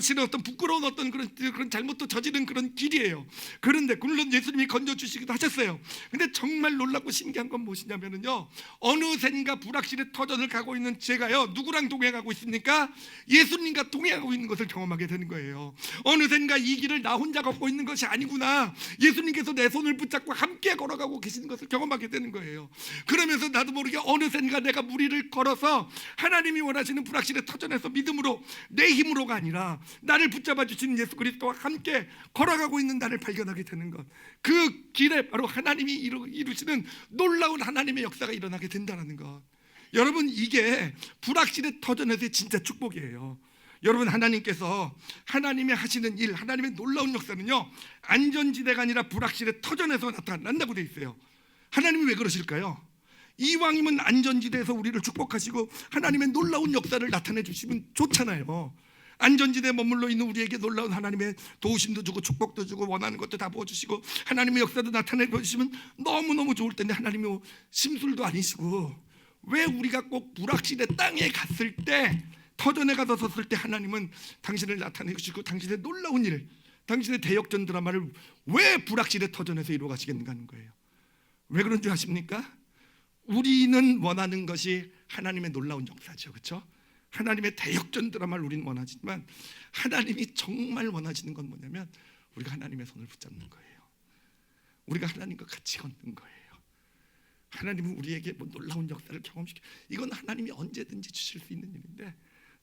싫은 어떤 부끄러운 어떤 그런 잘못도 저지른 그런 길이에요. 그런데 물론 예수님이 건져주시기도 하셨어요. 근데 정말 놀랍고 신기한 건 무엇이냐면요, 어느샌가 불확실의 터전을 가고 있는 제가요, 누구랑 동행하고 있습니까? 예수님과 동행하고 있는 것을 경험하게 되는 거예요. 어느샌가 이 길을 나 혼자 걷고 있는 것이 아니구나, 예수님께서 내 손을 붙잡고 함께 걸어가고 계시는 것을 경험하게 되는 거예요. 그러면서 나도 모르게 어느샌가 내가 무리를 걸어서 하나님이 원하시는 불확실의 터전에서 믿음으로, 내 힘으로가 아니라 나를 붙잡아 주시는 예수 그리스도와 함께 걸어가고 있는 나를 발견하게 되는 것, 그 길에 바로 하나님이 이루시는 놀라운 하나님의 역사가 일어나게 된다는 것. 여러분, 이게 불확실의 터전에서의 진짜 축복이에요. 여러분, 하나님께서 하나님이 하시는 일, 하나님의 놀라운 역사는요, 안전지대가 아니라 불확실의 터전에서 나타난다고 되어 있어요. 하나님이 왜 그러실까요? 이왕이면 안전지대에서 우리를 축복하시고 하나님의 놀라운 역사를 나타내 주시면 좋잖아요. 안전지대에 머물러 있는 우리에게 놀라운 하나님의 도우심도 주고 축복도 주고 원하는 것도 다 부어주시고 하나님의 역사도 나타내 주시면 너무너무 좋을 텐데, 하나님이 심술도 아니시고 왜 우리가 꼭 불확실의 땅에 갔을 때, 터전에 가서 섰을 때 하나님은 당신을 나타내 주시고 당신의 놀라운 일, 당신의 대역전 드라마를 왜 불확실의 터전에서 이루어 가시겠는가 하는 거예요. 왜 그런 줄 아십니까? 우리는 원하는 것이 하나님의 놀라운 역사죠, 그렇죠? 하나님의 대역전 드라마를 우리는 원하지만 하나님이 정말 원하시는 건 뭐냐면 우리가 하나님의 손을 붙잡는 거예요. 우리가 하나님과 같이 걷는 거예요. 하나님은 우리에게 뭐 놀라운 역사를 경험시켜, 이건 하나님이 언제든지 주실 수 있는 일인데,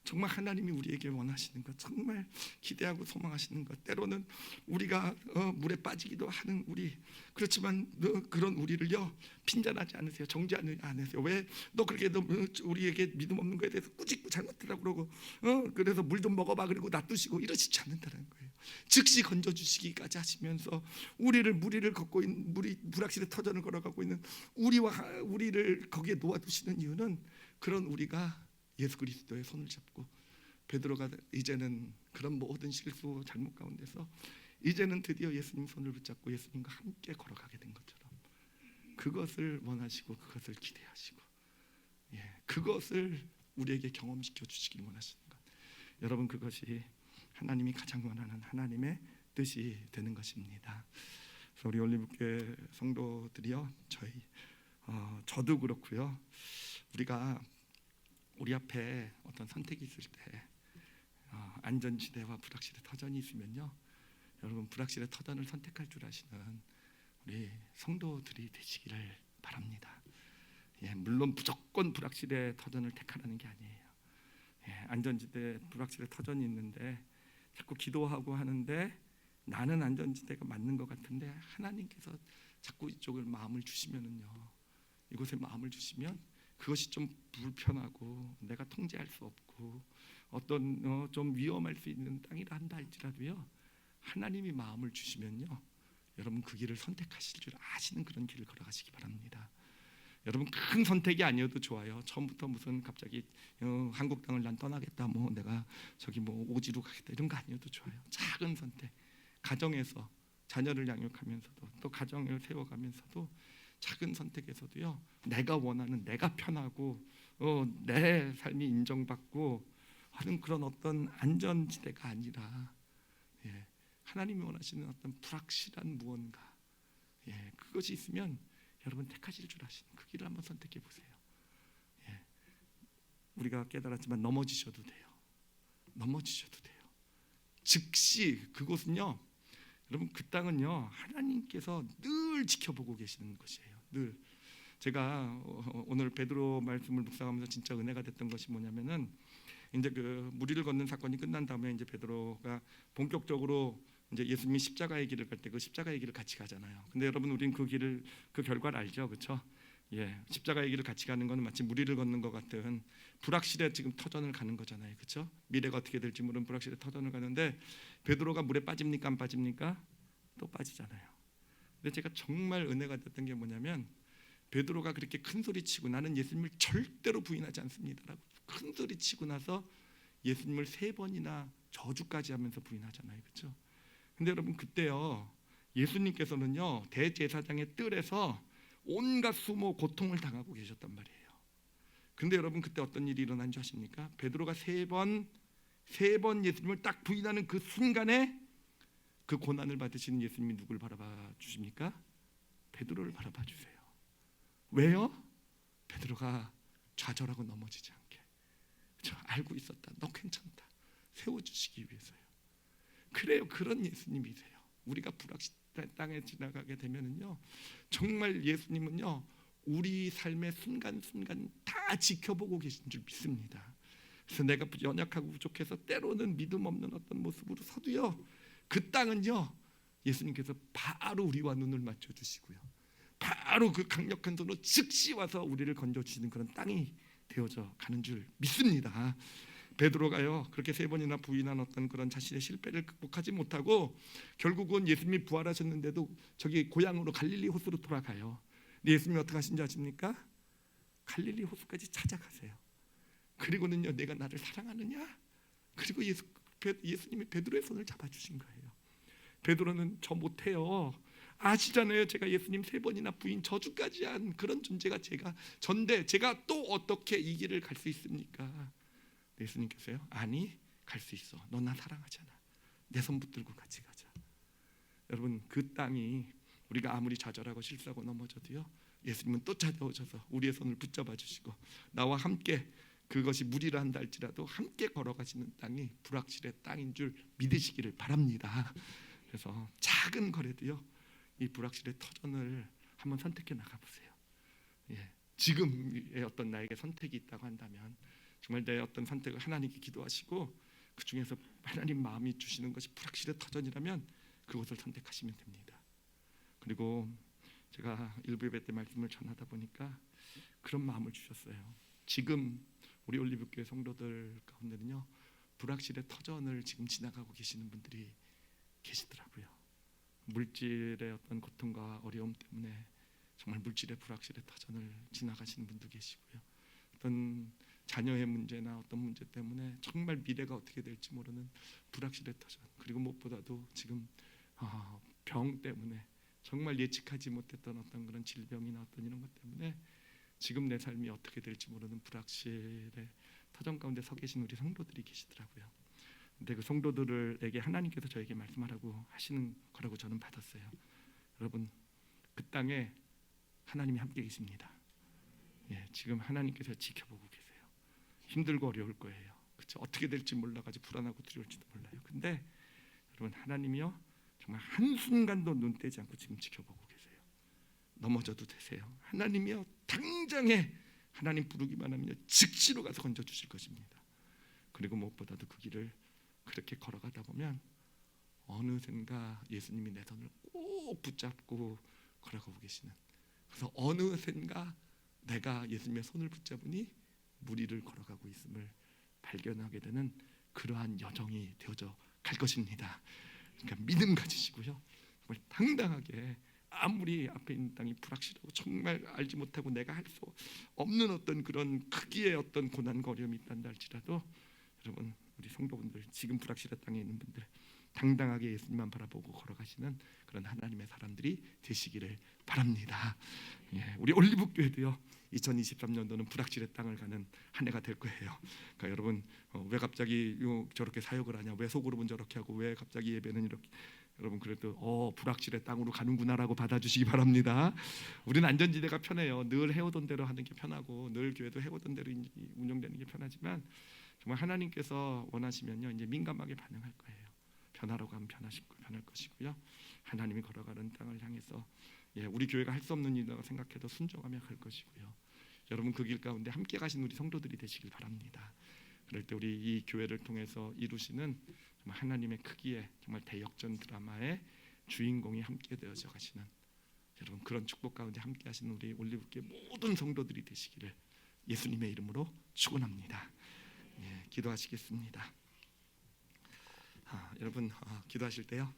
정말 하나님이 우리에게 원하시는 것, 정말 기대하고 소망하시는 것, 때로는 우리가 물에 빠지기도 하는 우리, 그렇지만 그런 우리를요 핀잔하지 않으세요. 정죄하지 않으세요. 왜 너 그렇게 너 우리에게 믿음 없는 거에 대해서 꾸짖고 잘못하라고 그러고 그래서 물 좀 먹어봐 그리고 놔두시고 이러시지 않는다는 거예요. 즉시 건져주시기까지 하시면서 무리를 걷고 있는, 불확실의 터전을 걸어가고 있는 우리를 거기에 놓아두시는 이유는, 그런 우리가 예수 그리스도의 손을 잡고, 베드로가 이제는 그런 모든 실수 잘못 가운데서 이제는 드디어 예수님 손을 붙잡고 예수님과 함께 걸어가게 된 것처럼, 그것을 원하시고 그것을 기대하시고, 그것을 우리에게 경험시켜 주시길 원하시는 것, 여러분 그것이 하나님이 가장 원하는 하나님의 뜻이 되는 것입니다. 그래서 우리 올리브교회 성도들이요, 저도 그렇고요, 우리가 우리 앞에 어떤 선택이 있을 때 안전지대와 불확실의 터전이 있으면요, 여러분 불확실의 터전을 선택할 줄 아시는 우리 성도들이 되시기를 바랍니다. 물론 무조건 불확실의 터전을 택하라는 게 아니에요. 안전지대 불확실의 터전이 있는데 자꾸 기도하고 하는데 나는 안전지대가 맞는 것 같은데 하나님께서 자꾸 이쪽을 마음을 주시면은요, 이곳에 마음을 주시면 그것이 좀 불편하고 내가 통제할 수 없고 어떤 좀 위험할 수 있는 땅이라 한다 할지라도요, 하나님이 마음을 주시면요, 여러분 그 길을 선택하실 줄 아시는 그런 길을 걸어가시기 바랍니다. 여러분 큰 선택이 아니어도 좋아요. 처음부터 무슨 갑자기 한국 땅을 난 떠나겠다, 뭐 내가 저기 뭐 오지로 가겠다 이런 거 아니어도 좋아요. 작은 선택, 가정에서 자녀를 양육하면서도 또 가정을 세워가면서도 작은 선택에서도요, 내가 원하는, 내가 편하고 내 삶이 인정받고 하는 그런 어떤 안전지대가 아니라 하나님이 원하시는 어떤 불확실한 무언가, 그것이 있으면 여러분 택하실 줄 아시는 그 길을 한번 선택해 보세요. 우리가 깨달았지만 넘어지셔도 돼요. 넘어지셔도 돼요. 즉시 그곳은요, 여러분 그 땅은요 하나님께서 늘 지켜보고 계시는 것이에요. 늘. 제가 오늘 베드로 말씀을 묵상하면서 진짜 은혜가 됐던 것이 뭐냐면은, 이제 그 무리를 걷는 사건이 끝난 다음에 이제 베드로가 본격적으로 이제 예수님이 십자가의 길을 갈 때 그 십자가의 길을 같이 가잖아요. 근데 여러분 우리는 그 길을, 그 결과를 알죠, 그렇죠? 십자가의 길을 같이 가는 것은 마치 무리를 걷는 것 같은 불확실의 지금 터전을 가는 거잖아요, 그렇죠? 미래가 어떻게 될지 모르는 불확실의 터전을 가는데 베드로가 물에 빠집니까 안 빠집니까? 또 빠지잖아요. 근데 제가 정말 은혜가 됐던 게 뭐냐면, 베드로가 그렇게 큰 소리 치고 나는 예수님을 절대로 부인하지 않습니다라고 큰 소리 치고 나서 예수님을 3번이나 저주까지 하면서 부인하잖아요, 그렇죠? 근데 여러분 그때요, 예수님께서는요 대제사장의 뜰에서 온갖 수모 고통을 당하고 계셨단 말이에요. 근데 여러분 그때 어떤 일이 일어난 줄 아십니까? 베드로가 3번 예수님을 딱 부인하는 그 순간에 그 고난을 받으시는 예수님이 누굴 바라봐 주십니까? 베드로를 바라봐 주세요. 왜요? 베드로가 좌절하고 넘어지지 않게, 저 알고 있었다, 너 괜찮다, 세워주시기 위해서요. 그래요, 그런 예수님이세요. 우리가 불확실한 땅에 지나가게 되면은요, 정말 예수님은요 우리 삶의 순간순간 다 지켜보고 계신 줄 믿습니다. 그래서 내가 연약하고 부족해서 때로는 믿음 없는 어떤 모습으로 서도요, 그 땅은요 예수님께서 바로 우리와 눈을 맞춰주시고요, 바로 그 강력한 손으로 즉시 와서 우리를 건져주시는 그런 땅이 되어져 가는 줄 믿습니다. 베드로가요 그렇게 3번이나 부인한 어떤 그런 자신의 실패를 극복하지 못하고 결국은 예수님이 부활하셨는데도 저기 고향으로 갈릴리 호수로 돌아가요. 근데 예수님이 어떻게 하신지 아십니까? 갈릴리 호수까지 찾아가세요. 그리고는요, 내가 나를 사랑하느냐? 그리고 예수님이 베드로의 손을 잡아주신 거예요. 베드로는 저 못해요, 아시잖아요, 제가 예수님 3번이나 부인 저주까지 한 그런 존재가 전데 제가 또 어떻게 이 길을 갈 수 있습니까? 예수님께서요, 아니 갈 수 있어, 너 나 사랑하잖아, 내 손 붙들고 같이 가자. 여러분 그 땅이 우리가 아무리 좌절하고 실수하고 넘어져도요, 예수님은 또 찾아오셔서 우리의 손을 붙잡아 주시고 나와 함께, 그것이 무리를 한다 할지라도 함께 걸어가시는 땅이 불확실의 땅인 줄 믿으시기를 바랍니다. 그래서 작은 거래도요 이 불확실의 터전을 한번 선택해 나가보세요. 지금의 어떤 나에게 선택이 있다고 한다면 정말 내 어떤 선택을 하나님께 기도하시고 그 중에서 하나님 마음이 주시는 것이 불확실의 터전이라면 그것을 선택하시면 됩니다. 그리고 제가 일부 예배 때 말씀을 전하다 보니까 그런 마음을 주셨어요. 지금 우리 올리브교회 성도들 가운데는요, 불확실의 터전을 지금 지나가고 계시는 분들이 계시더라고요. 물질의 어떤 고통과 어려움 때문에 정말 물질의 불확실의 터전을 지나가시는 분도 계시고요. 어떤 자녀의 문제나 어떤 문제 때문에 정말 미래가 어떻게 될지 모르는 불확실의 터전, 그리고 무엇보다도 지금 병 때문에 정말 예측하지 못했던 어떤 그런 질병이나 어떤 이런 것 때문에 지금 내 삶이 어떻게 될지 모르는 불확실의 터전 가운데 서 계신 우리 성도들이 계시더라고요. 근데 그 성도들에게 하나님께서 저에게 말씀하라고 하시는 거라고 저는 받았어요. 여러분, 그 땅에 하나님이 함께 계십니다. 지금 하나님께서 지켜보고 계세요. 힘들고 어려울 거예요. 그렇죠? 어떻게 될지 몰라가지고 불안하고 두려울지도 몰라요. 근데 여러분, 하나님이요 정말 한순간도 눈 떼지 않고 지금 지켜보고 계세요. 넘어져도 되세요. 하나님이요 당장에 하나님 부르기만 하면 즉시로 가서 건져 주실 것입니다. 그리고 무엇보다도 그 길을 그렇게 걸어가다 보면 어느샌가 예수님이 내 손을 꼭 붙잡고 걸어가고 계시는, 그래서 어느샌가 내가 예수님의 손을 붙잡으니 무리를 걸어가고 있음을 발견하게 되는 그러한 여정이 되어져 갈 것입니다. 그러니까 믿음 가지시고요, 정말 당당하게 아무리 앞에 있는 땅이 불확실하고 정말 알지 못하고 내가 할 수 없는 어떤 그런 크기의 어떤 고난과 어려움이 있단다 할지라도 여러분, 우리 성도분들, 지금 불확실한 땅에 있는 분들 당당하게 예수님만 바라보고 걸어가시는 그런 하나님의 사람들이 되시기를 바랍니다. 우리 올리브교회도요 2023년도는 불확실의 땅을 가는 한 해가 될 거예요. 그러니까 여러분, 왜 갑자기 저렇게 사역을 하냐, 왜 소그룹은 저렇게 하고 왜 갑자기 예배는 이렇게, 여러분 그래도 불확실의 땅으로 가는구나라고 받아주시기 바랍니다. 우리는 안전지대가 편해요. 늘 해오던 대로 하는 게 편하고 늘 교회도 해오던 대로 운영되는 게 편하지만 정말 하나님께서 원하시면요 이제 민감하게 반응할 거예요. 변하라고 하면 변할 것이고요. 하나님이 걸어가는 땅을 향해서 우리 교회가 할 수 없는 일이라고 생각해도 순종하며 갈 것이고요. 여러분, 그 길 가운데 함께 가신 우리 성도들이 되시길 바랍니다. 그럴 때 우리 이 교회를 통해서 이루시는 정말 하나님의 크기의 정말 대역전 드라마의 주인공이 함께 되어져 가시는 여러분, 그런 축복 가운데 함께 하시는 우리 올리브교회 모든 성도들이 되시기를 예수님의 이름으로 축원합니다. 기도하시겠습니다. 여러분, 기도하실 때요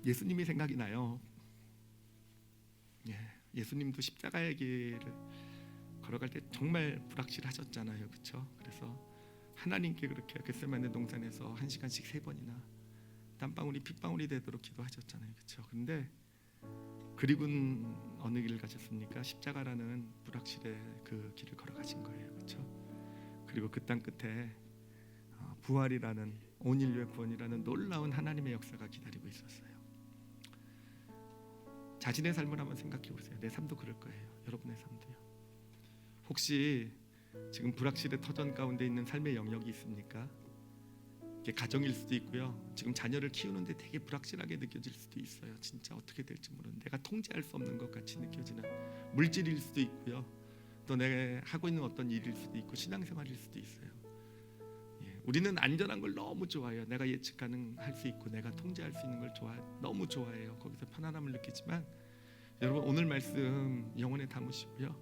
예수님이 생각이 나요. 예수님도 십자가의 길을 걸어갈 때 정말 불확실하셨잖아요, 그렇죠? 그래서 하나님께 그렇게 겟세마네 동산에서 1시간씩 3번이나 땀방울이 핏방울이 되도록 기도하셨잖아요, 그렇죠? 그런데 그리고는 어느 길을 가셨습니까? 십자가라는 불확실의 그 길을 걸어가신 거예요, 그렇죠? 그리고 그 땅 끝에 부활이라는 온 인류의 구원이라는 놀라운 하나님의 역사가 기다리고 있었어요. 자신의 삶을 한번 생각해 보세요. 내 삶도 그럴 거예요. 여러분의 삶도요. 혹시 지금 불확실의 터전 가운데 있는 삶의 영역이 있습니까? 이게 가정일 수도 있고요. 지금 자녀를 키우는데 되게 불확실하게 느껴질 수도 있어요. 진짜 어떻게 될지 모르는, 내가 통제할 수 없는 것 같이 느껴지는 물질일 수도 있고요. 또 내가 하고 있는 어떤 일일 수도 있고 신앙생활일 수도 있어요. 우리는 안전한 걸 너무 좋아해요. 내가 예측 가능할 수 있고 내가 통제할 수 있는 걸 너무 좋아해요. 거기서 편안함을 느끼지만 여러분, 오늘 말씀 영혼에 담으시고요.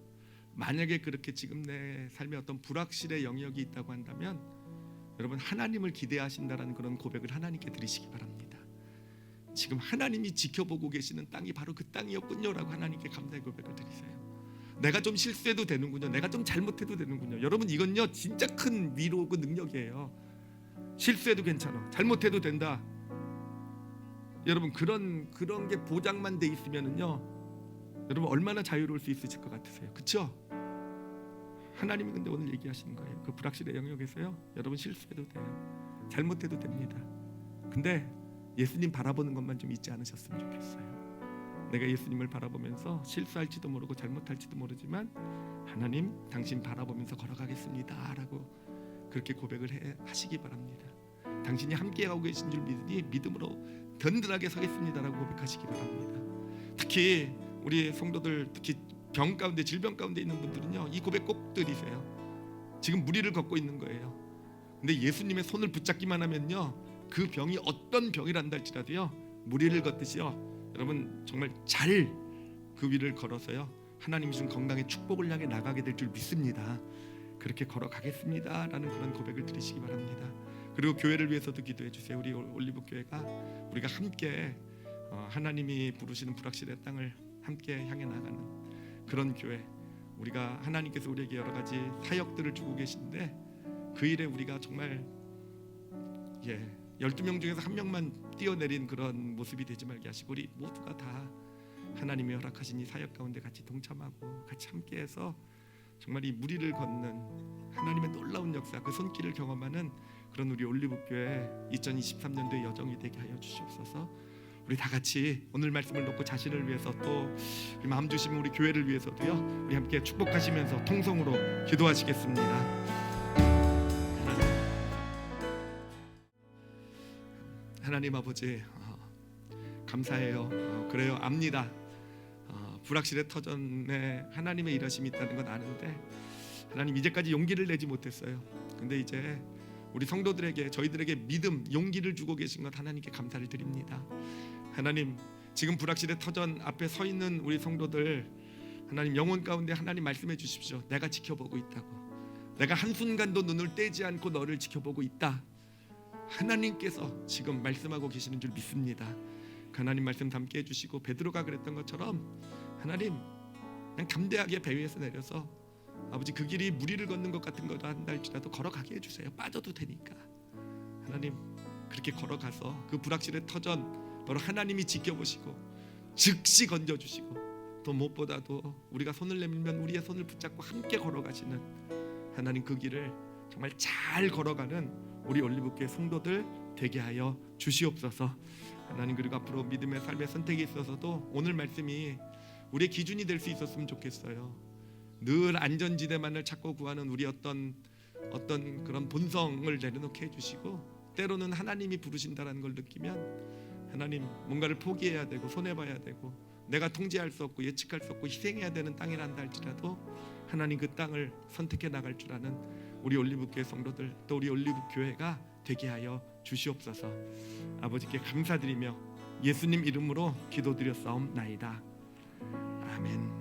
만약에 그렇게 지금 내 삶에 어떤 불확실의 영역이 있다고 한다면 여러분, 하나님을 기대하신다라는 그런 고백을 하나님께 드리시기 바랍니다. 지금 하나님이 지켜보고 계시는 땅이 바로 그 땅이었군요라고 하나님께 감사의 고백을 드리세요. 내가 좀 실수해도 되는군요. 내가 좀 잘못해도 되는군요. 여러분, 이건요 진짜 큰 위로고 능력이에요. 실수해도 괜찮아, 잘못해도 된다. 여러분, 그런 게 보장만 돼 있으면은요, 여러분 얼마나 자유로울 수 있으실 것 같으세요? 그렇죠? 하나님이 근데 오늘 얘기하시는 거예요. 그 불확실의 영역에서요, 여러분 실수해도 돼요. 잘못해도 됩니다. 근데 예수님 바라보는 것만 좀 잊지 않으셨으면 좋겠어요. 내가 예수님을 바라보면서 실수할지도 모르고 잘못할지도 모르지만 하나님, 당신 바라보면서 걸어가겠습니다 라고 그렇게 고백을 하시기 바랍니다. 당신이 함께하고 계신 줄 믿으니 믿음으로 든든하게 서겠습니다라고 고백하시기 바랍니다. 특히 우리 성도들, 특히 병 가운데, 질병 가운데 있는 분들은요, 이 고백 꼭 드리세요. 지금 무리를 걷고 있는 거예요. 근데 예수님의 손을 붙잡기만 하면요, 그 병이 어떤 병이란다 할지라도요, 무리를 걷듯이요, 여러분 정말 잘 그 위를 걸어서요, 하나님이 준 건강의 축복을 향해 나가게 될 줄 믿습니다. 그렇게 걸어가겠습니다라는 그런 고백을 드리시기 바랍니다. 그리고 교회를 위해서도 기도해 주세요. 우리 올리브 교회가 우리가 함께 하나님이 부르시는 불확실의 땅을 함께 향해 나가는 그런 교회, 우리가 하나님께서 우리에게 여러 가지 사역들을 주고 계신데 그 일에 우리가 정말 12명 중에서 한 명만 뛰어내린 그런 모습이 되지 말게 하시고, 우리 모두가 다 하나님이 허락하신 이 사역 가운데 같이 동참하고 같이 함께해서 정말 이 무리를 걷는 하나님의 놀라운 역사, 그 손길을 경험하는 그런 우리 올리브교회 2023년도의 여정이 되게 하여 주시옵소서. 우리 다 같이 오늘 말씀을 놓고 자신을 위해서, 또 우리 마음 주시면 우리 교회를 위해서도요, 우리 함께 축복하시면서 통성으로 기도하시겠습니다. 하나님 아버지, 감사해요. 그래요, 압니다. 불확실의 터전에 하나님의 일하심이 있다는 건 아는데, 하나님 이제까지 용기를 내지 못했어요. 근데 이제 우리 성도들에게, 저희들에게 믿음, 용기를 주고 계신 것 하나님께 감사를 드립니다. 하나님, 지금 불확실의 터전 앞에 서 있는 우리 성도들, 하나님 영혼 가운데 하나님 말씀해 주십시오. 내가 지켜보고 있다고. 내가 한순간도 눈을 떼지 않고 너를 지켜보고 있다. 하나님께서 지금 말씀하고 계시는 줄 믿습니다. 하나님 말씀 담게 해주시고, 베드로가 그랬던 것처럼 하나님 그냥 담대하게 배 위에서 내려서 아버지 그 길이 무리를 걷는 것 같은 거다 한다 할지라도 걸어가게 해주세요. 빠져도 되니까. 하나님 그렇게 걸어가서 그 불확실의 터전 바로 하나님이 지켜보시고 즉시 건져주시고, 또 무엇보다도 우리가 손을 내밀면 우리의 손을 붙잡고 함께 걸어가시는 하나님, 그 길을 정말 잘 걸어가는 우리 올리브교회 성도들 되게 하여 주시옵소서. 하나님, 그리고 앞으로 믿음의 삶의 선택에 있어서도 오늘 말씀이 우리의 기준이 될 수 있었으면 좋겠어요. 늘 안전지대만을 찾고 구하는 우리 어떤 그런 본성을 내려놓게 해주시고, 때로는 하나님이 부르신다라는 걸 느끼면 하나님 뭔가를 포기해야 되고 손해봐야 되고 내가 통제할 수 없고 예측할 수 없고 희생해야 되는 땅이란다 할지라도 하나님 그 땅을 선택해 나갈 줄 아는 우리 올리브교회 성도들, 또 우리 올리브교회가 되게 하여 주시옵소서. 아버지께 감사드리며 예수님 이름으로 기도드렸사옵나이다. 아멘.